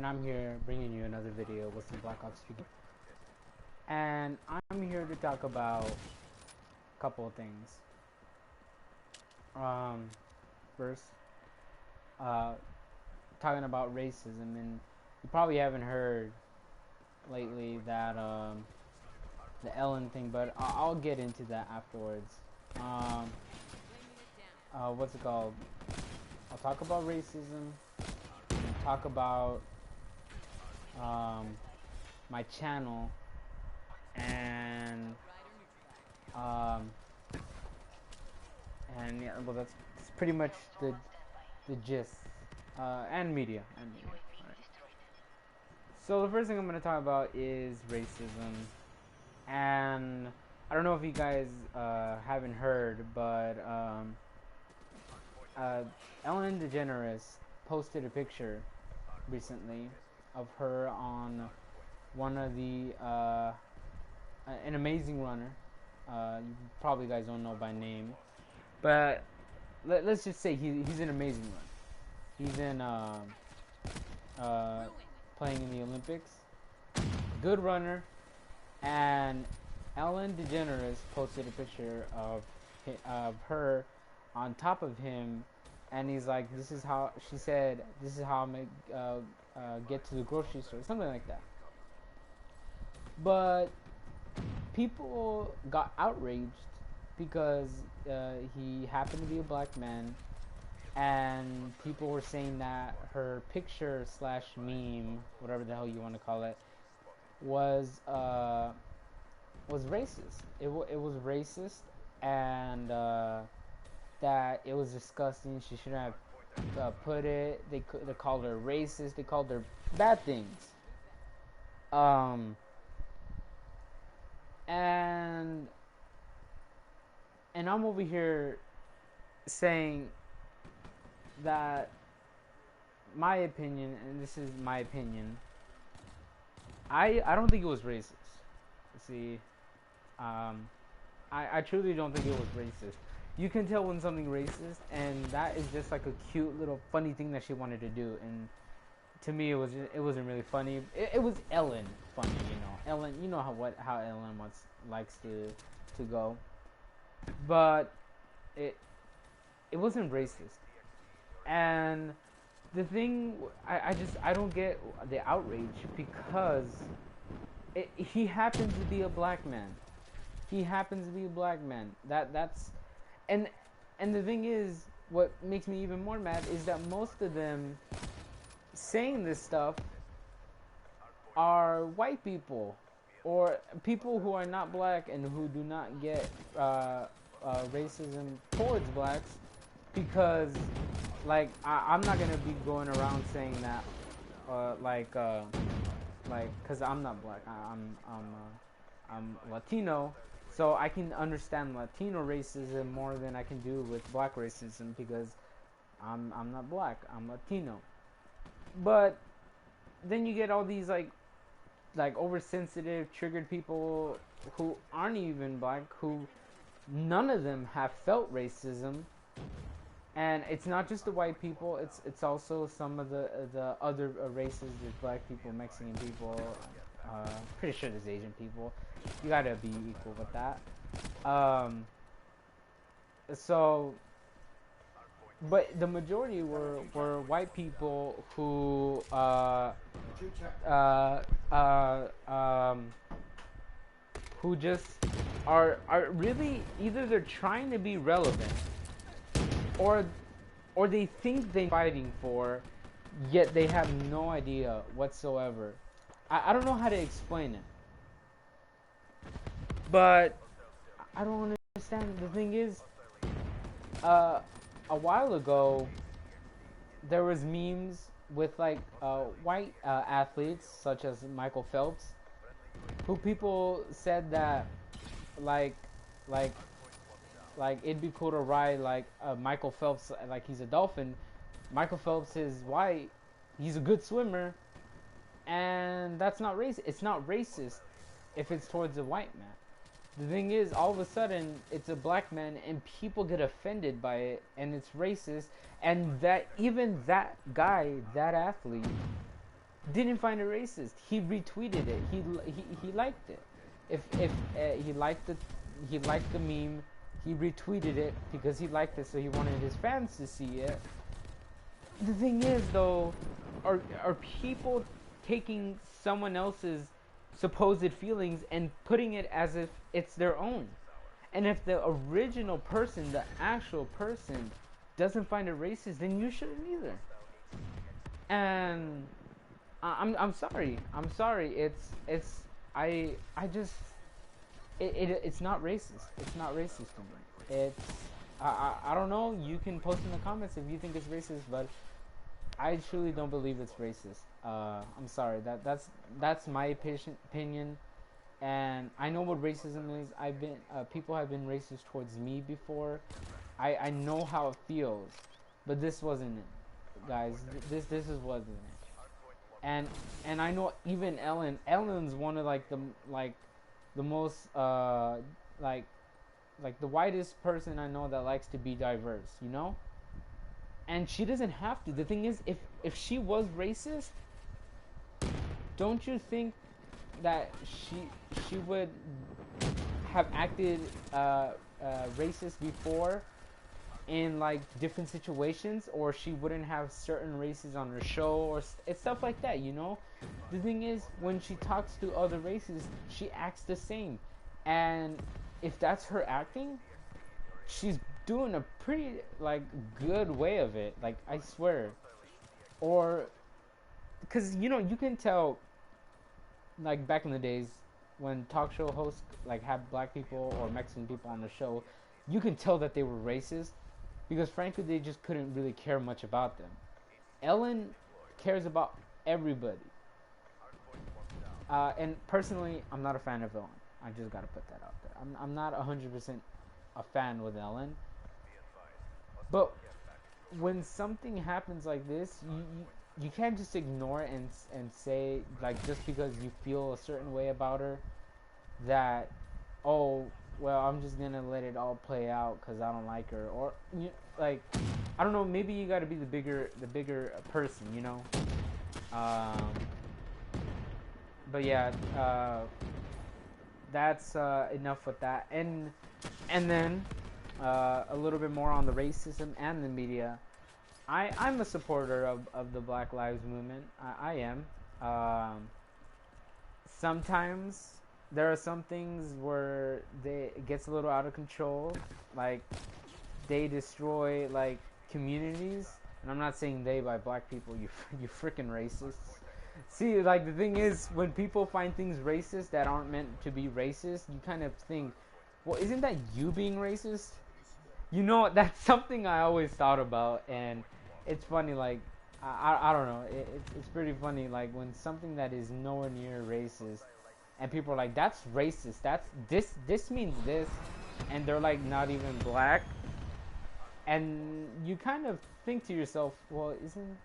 and I'm here bringing you another video with some Black Ops 2. And I'm here to talk about a couple of things. First, talking about racism, and you probably haven't heard lately that the Ellen thing, but I'll get into that afterwards. What's it called? I'll talk about racism, talk about my channel, and yeah, well, that's pretty much the gist, and media. Right. So the first thing I'm going to talk about is racism, and I don't know if you guys haven't heard, but Ellen DeGeneres posted a picture recently of her on one of the an amazing runner. You probably guys don't know by name, but let's just say he's an amazing runner. He's in playing in the Olympics, good runner, and Ellen DeGeneres posted a picture of her on top of him, and he's like, "This is how," she said, "This is how I'm gonna get to the grocery store," something like that. But people got outraged because he happened to be a black man, and people were saying that her picture slash meme, whatever the hell you want to call it, was racist. It was racist, and that it was disgusting. She shouldn't have put it. They called her racist. They called her bad things. And I'm over here saying that my opinion, and this is my opinion, I don't think it was racist. See, I truly don't think it was racist. You can tell when something racist, and that is just like a cute little funny thing that she wanted to do. And to me, it wasn't really funny. It was Ellen funny, you know. Ellen, you know how Ellen likes to go, but it wasn't racist. And the thing, I don't get the outrage, because he happens to be a black man. He happens to be a black man. That's and the thing is, what makes me even more mad is that most of them saying this stuff are white people, or people who are not black and who do not get racism towards blacks, because like I'm not gonna be going around saying that because I'm not black. I'm Latino, so I can understand Latino racism more than I can do with black racism, because I'm not black. I'm Latino. But then you get all these like oversensitive, triggered people who aren't even black, who none of them have felt racism. And it's not just the white people; it's also some of the other races. There's black people, Mexican people. Pretty sure there's Asian people. You gotta be equal with that. So, but the majority were white people who who just are really, either they're trying to be relevant, or they think they're fighting for, yet they have no idea whatsoever. I don't know how to explain it, but I don't understand. The thing is, a while ago, there was memes with like white athletes such as Michael Phelps, who people said that like it'd be cool to ride like Michael Phelps, like he's a dolphin. Michael Phelps is white. He's a good swimmer, and that's not racist. It's not racist if it's towards a white man. The thing is, all of a sudden, it's a black man, and people get offended by it, and it's racist. And that even that guy, that athlete, didn't find it racist. He retweeted it. He liked it. If he liked the meme, he retweeted it because he liked it, so he wanted his fans to see it. The thing is, though, are people taking someone else's supposed feelings and putting it as if it's their own? And if the original person, the actual person, doesn't find it racist, then you shouldn't either. And I'm sorry. I'm sorry. I just it's not racist. It's not racist to me. I don't know. You can post in the comments if you think it's racist, but I truly don't believe it's racist. I'm sorry. That's my opinion, and I know what racism is. People have been racist towards me before. I know how it feels, but this wasn't it, guys. This wasn't it. And I know even Ellen's one of the most like the whitest person I know that likes to be diverse, you know? And she doesn't have to. The thing is, if she was racist, don't you think that she would have acted racist before in like different situations, or she wouldn't have certain races on her show, or it's stuff like that, you know? The thing is, when she talks to other races, she acts the same. And if that's her acting, she's doing a pretty like good way of it, like, I swear. Or because, you know, you can tell, like back in the days when talk show hosts like had black people or Mexican people on the show, you can tell that they were racist because frankly they just couldn't really care much about them. Ellen cares about everybody. And personally, I'm not a fan of Ellen. I just gotta put that out there. I'm not 100% a fan with Ellen. But when something happens like this, you can't just ignore it and say, like, just because you feel a certain way about her, that, oh, well, I'm just gonna let it all play out because I don't like her. Or, like, I don't know, maybe you gotta be the bigger person, you know? But yeah, that's enough with that. And then a little bit more on the racism and the media. I'm a supporter of the Black Lives Movement. I am. Sometimes there are some things where it gets a little out of control. Like, they destroy, like, communities. And I'm not saying they by black people, you freaking racists. See, like, the thing is, when people find things racist that aren't meant to be racist, you kind of think, well, isn't that you being racist? You know, that's something I always thought about, and it's funny, like, I don't know, it's pretty funny, like, when something that is nowhere near racist, and people are like, that's racist, this means this, and they're, like, not even black, and you kind of think to yourself, well, isn't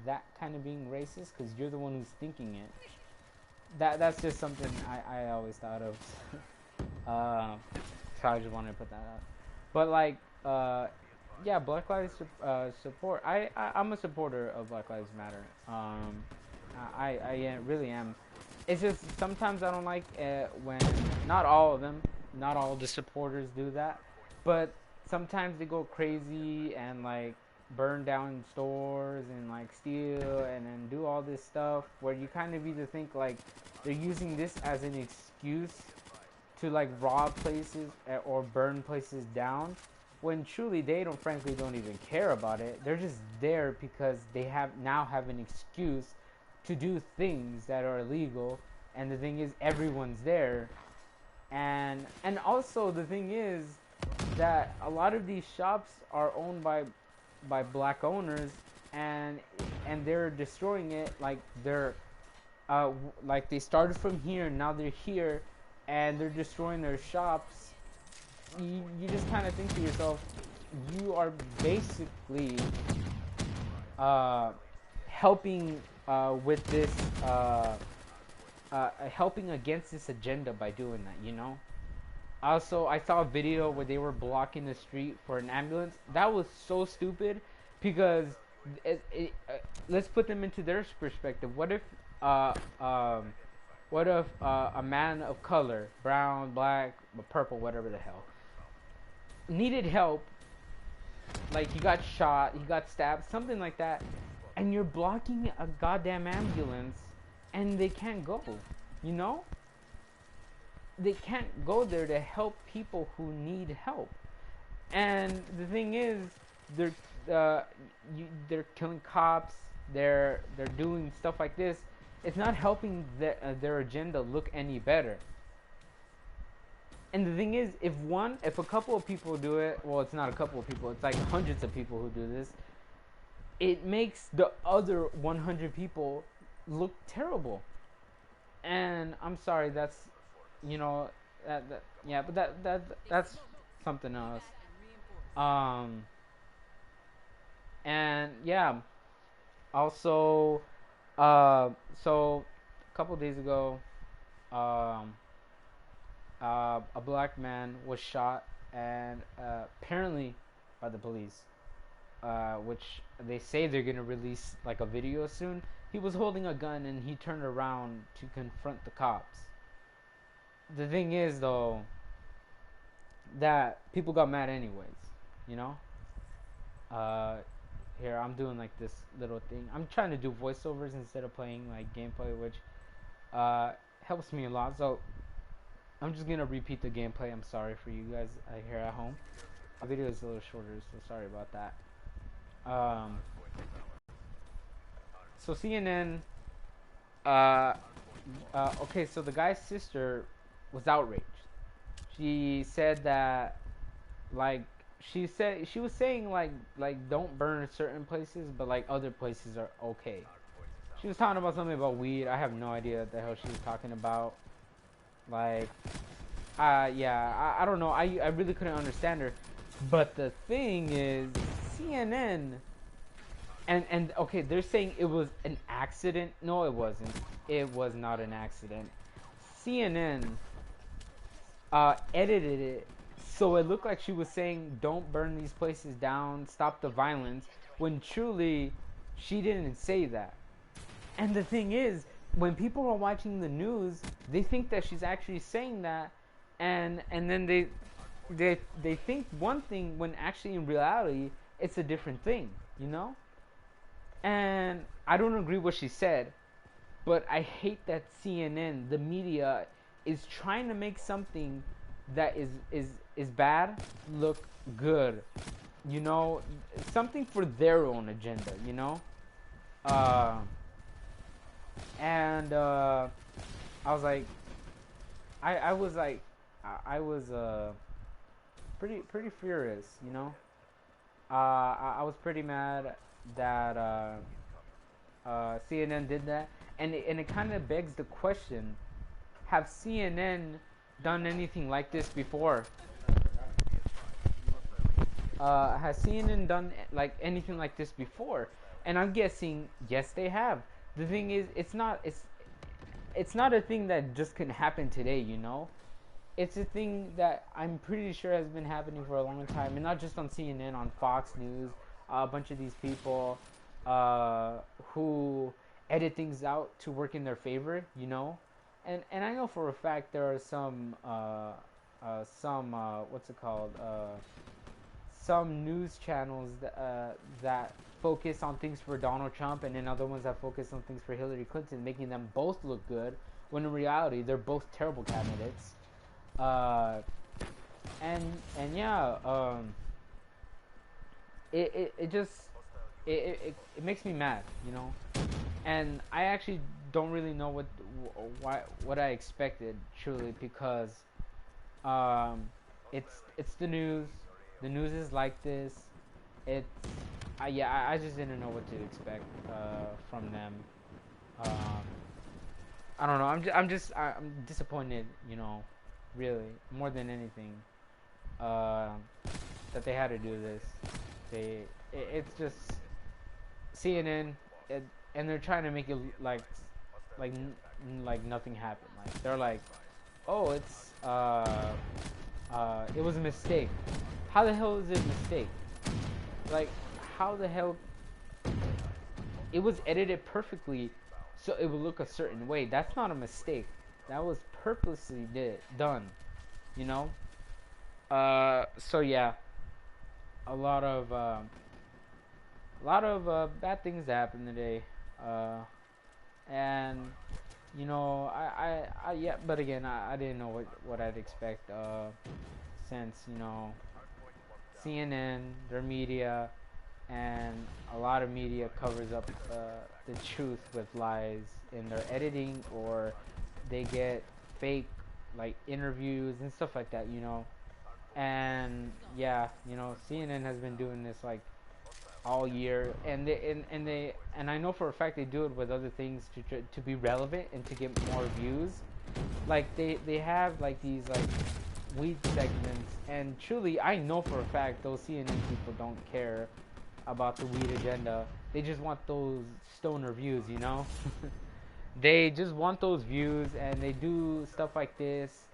that kind of being racist, because you're the one who's thinking it. That's just something I always thought of. So I just wanted to put that out. But, like, yeah, Black Lives support. I'm a supporter of Black Lives Matter. I really am. It's just sometimes I don't like when, not all of them, not all the supporters do that, but sometimes they go crazy and, like, burn down stores and, like, steal and then do all this stuff where you kind of either think, like, they're using this as an excuse to, like, rob places or burn places down, when truly they frankly don't even care about it. They're just there because they now have an excuse to do things that are illegal, and the thing is, everyone's there. And also the thing is that a lot of these shops are owned by black owners, and they're destroying it. Like, they're like, they started from here, now they're here, and they're destroying their shops. You just kind of think to yourself, you are basically helping with this helping against this agenda by doing that, you know? Also, I saw a video where they were blocking the street for an ambulance. That was so stupid, because let's put them into their perspective. Uh, um, what if a man of color, brown, black, purple, whatever the hell, needed help, like he got shot, he got stabbed, something like that, and you're blocking a goddamn ambulance, and they can't go, you know? They can't go there to help people who need help. And the thing is, they're they're killing cops. They're doing stuff like this. It's not helping their agenda look any better. And the thing is, if a couple of people do it, well, it's not a couple of people. It's like hundreds of people who do this. It makes the other 100 people look terrible. And I'm sorry, that's, you know, yeah, but that's something else. Um, and yeah, also, so a couple days ago, um, a black man was shot, and apparently by the police, which they say they're gonna release like a video soon. He was holding a gun and he turned around to confront the cops. The thing is, though, that people got mad anyways, you know. Here I'm doing like this little thing. I'm trying to do voiceovers instead of playing like gameplay, which helps me a lot. So I'm just gonna repeat the gameplay. I'm sorry for you guys here at home. The video is a little shorter, so sorry about that. So CNN. Okay, so the guy's sister was outraged. She said that, like, she was saying like don't burn certain places, but like other places are okay. She was talking about something about weed. I have no idea what the hell she was talking about. Like, yeah, I don't know. I really couldn't understand her. But the thing is, CNN and okay, they're saying it was an accident. No, it wasn't. It was not an accident. CNN edited it so it looked like she was saying don't burn these places down, stop the violence, when truly she didn't say that. And the thing is, when people are watching the news, they think that she's actually saying that, and then they think one thing when actually in reality it's a different thing, you know? And I don't agree with what she said, but I hate that CNN, the media, is trying to make something that is bad look good, you know, something for their own agenda, you know. And I was like, I was like, I was pretty furious, you know. I was pretty mad that CNN did that, and it kind of begs the question: have CNN done anything like this before? Has CNN done like anything like this before? And I'm guessing yes, they have. The thing is, it's not a thing that just can happen today, you know. It's a thing that I'm pretty sure has been happening for a long time, and not just on CNN, on Fox News. A bunch of these people who edit things out to work in their favor, you know. And I know for a fact there are some what's it called, some news channels that focus on things for Donald Trump, and then other ones that focus on things for Hillary Clinton, making them both look good when in reality they're both terrible candidates. And yeah, it just it makes me mad, you know. And I actually don't really know what I expected, truly, because it's the news. The news is like this. It's yeah, I just didn't know what to expect from them. I don't know. I'm disappointed, you know, really, more than anything, that they had to do this. It's just CNN, and they're trying to make it like nothing happened. Like they're like, oh, it's it was a mistake. How the hell is it a mistake? Like, how the hell it was edited perfectly, so it would look a certain way. That's not a mistake. That was purposely done. You know. So yeah, a lot of bad things happened today. And yeah, but again, I didn't know what I'd expect, since CNN, their media, and a lot of media covers up the truth with lies in their editing, or they get fake like interviews and stuff like that, and yeah, CNN has been doing this like all year, and I know for a fact they do it with other things to be relevant and to get more views. Like they have like these like weed segments, and truly I know for a fact those CNN people don't care about the weed agenda. They just want those stoner views. They just want those views, and they do stuff like this,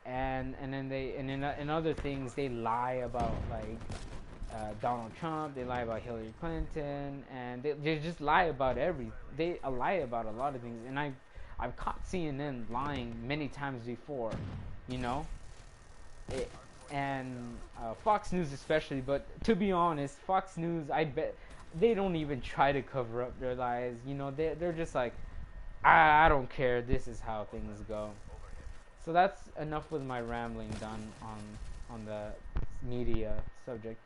and then in other things they lie about like Donald Trump. They lie about Hillary Clinton, and they just lie about they lie about a lot of things. And I've caught CNN lying many times before, you know, it, and Fox News especially. But to be honest, Fox News, I bet they don't even try to cover up their lies. They're just like, I don't care. This is how things go. So that's enough with my rambling done on the media subject.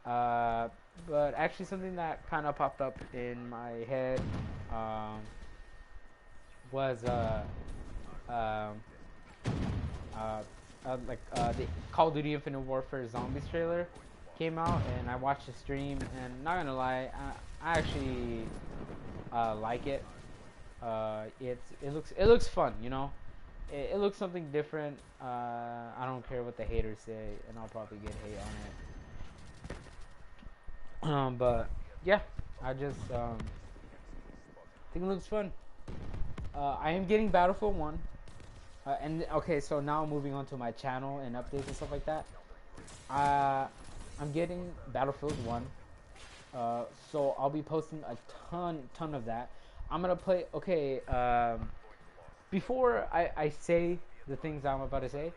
But actually, something that kind of popped up in my head was the Call of Duty Infinite Warfare Zombies trailer came out, and I watched the stream. And not gonna lie, I actually like it. It looks fun, It looks something different. I don't care what the haters say, and I'll probably get hate on it. But yeah, I just think it looks fun. I am getting Battlefield 1. And okay, so now moving on to my channel and updates and stuff like that. I'm getting Battlefield 1. So I'll be posting a ton of that. I'm gonna play. Okay. Before I say the things I'm about to say,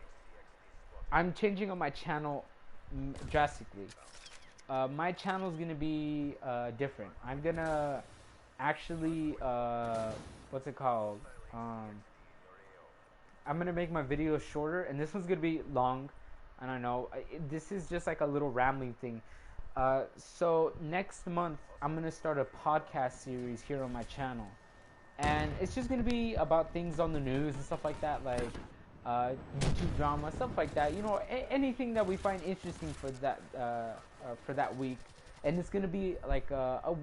I'm changing up my channel drastically. My channel is gonna be different. I'm gonna actually what's it called? I'm gonna make my videos shorter, and this one's gonna be long. I don't know. This is just like a little rambling thing. So next month, I'm gonna start a podcast series here on my channel, and it's just gonna be about things on the news and stuff like that, like YouTube drama, stuff like that. Anything that we find interesting for that week. And it's gonna be like a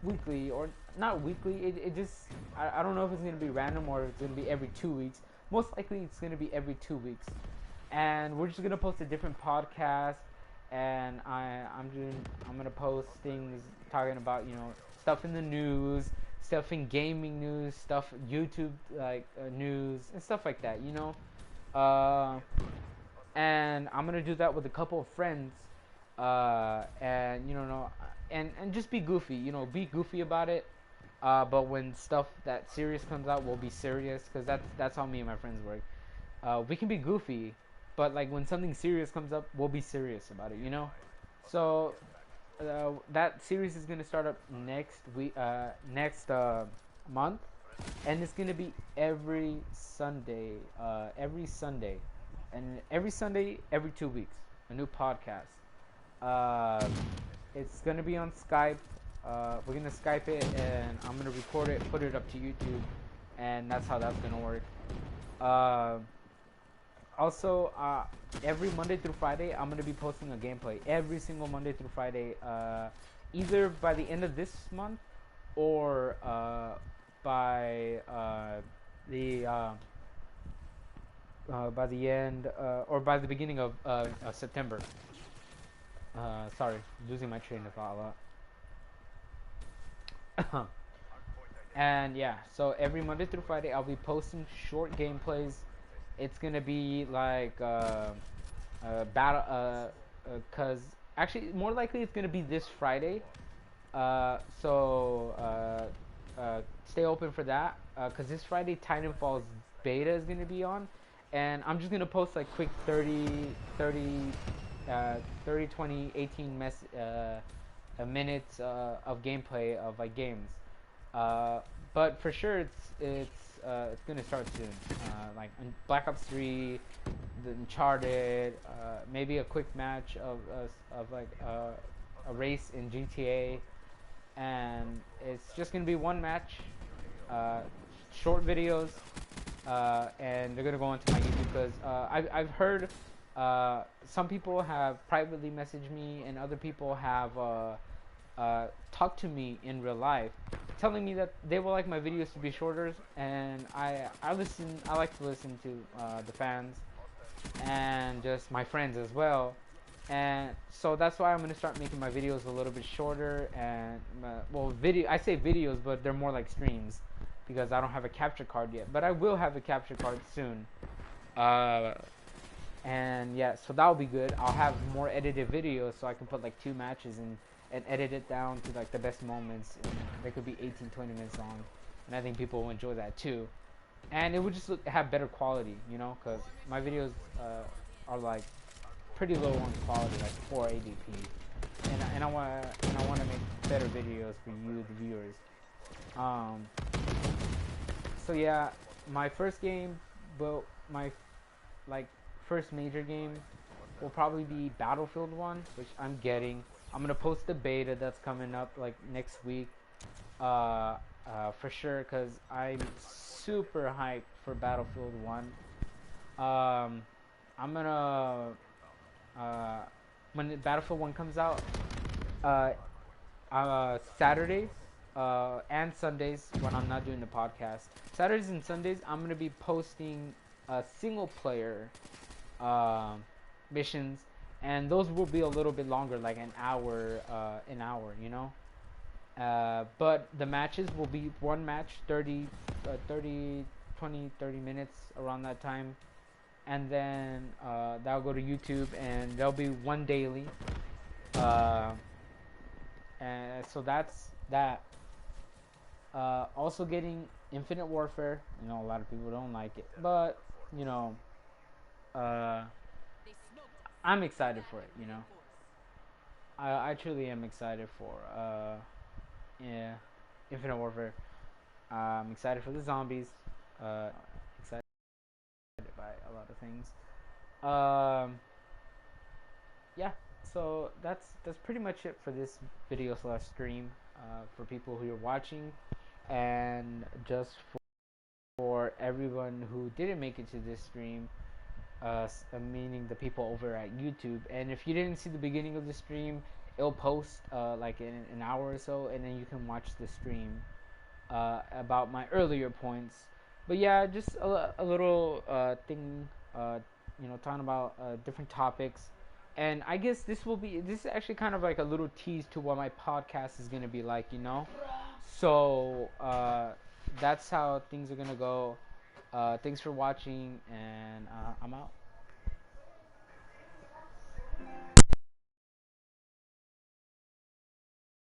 weekly, or not weekly. It just I don't know if it's gonna be random or if it's gonna be every 2 weeks. Most likely, it's gonna be every 2 weeks, and we're just gonna post a different podcast. And I'm gonna post things talking about stuff in the news, stuff in gaming news, stuff YouTube like news and stuff like that. And I'm gonna do that with a couple of friends, and and just be goofy. Be goofy about it. But when stuff that serious comes out, we'll be serious, because that's how me and my friends work. We can be goofy, but like when something serious comes up, we'll be serious about it. So that series is gonna start up next week, next month, and it's gonna be every Sunday, and every Sunday, every 2 weeks, a new podcast. It's gonna be on Skype. We're gonna Skype it, and I'm gonna record it, put it up to YouTube, and that's how that's gonna work. Also, every Monday through Friday, I'm gonna be posting a gameplay every single Monday through Friday, either by the end of this month, or by the end, or by the beginning of September. Sorry, losing my train of thought a lot. And yeah, so every Monday through Friday, I'll be posting short gameplays. It's gonna be like battle, cause actually more likely it's gonna be this Friday, Stay open for that. Cause this Friday Titanfall's beta is gonna be on, and I'm just gonna post like quick 30, 30, 20, 18 minutes of gameplay of like games. Uh, but for sure, it's gonna start soon. Like Black Ops 3, the Uncharted, maybe a quick match of like a race in GTA, and it's just gonna be one match, uh, short videos, and they're gonna go onto my YouTube because I've heard some people have privately messaged me and other people have talked to me in real life, telling me that they would like my videos to be shorter, and I like to listen to the fans and just my friends as well. And so that's why I'm gonna start making my videos a little bit shorter. And I say videos, but they're more like streams because I don't have a capture card yet. But I will have a capture card soon. Uh, and yeah, so that'll be good. I'll have more edited videos, so I can put like two matches and edit it down to like the best moments. And they could be 18, 20 minutes long, and I think people will enjoy that too. And it would just have better quality, because my videos are like pretty low on quality, like 480p, and I want to make better videos for you, the viewers. Um, so yeah, my first game, well, my like first major game will probably be Battlefield 1, which I'm getting. I'm gonna post the beta that's coming up like next week, for sure, because I'm super hyped for Battlefield 1. I'm gonna when Battlefield 1 comes out, uh, Saturdays and Sundays when I'm not doing the podcast. Saturdays and Sundays, I'm gonna be posting single player missions, and those will be a little bit longer, like an hour, but the matches will be one match, 30 minutes around that time, and then that'll go to YouTube, and there'll be one daily. And so that's that. Also getting Infinite Warfare. A lot of people don't like it, but uh, I'm excited for it. I truly am excited for yeah, Infinite Warfare. I'm excited for the zombies. Excited by a lot of things. Yeah, so that's pretty much it for this video slash stream, for people who are watching, and just for everyone who didn't make it to this stream, meaning the people over at YouTube. And if you didn't see the beginning of the stream, it'll post like in an hour or so, and then you can watch the stream about my earlier points. But yeah, just a little thing, talking about different topics. And I guess this is actually kind of like a little tease to what my podcast is gonna be like. So that's how things are gonna go. Thanks for watching, and I'm out.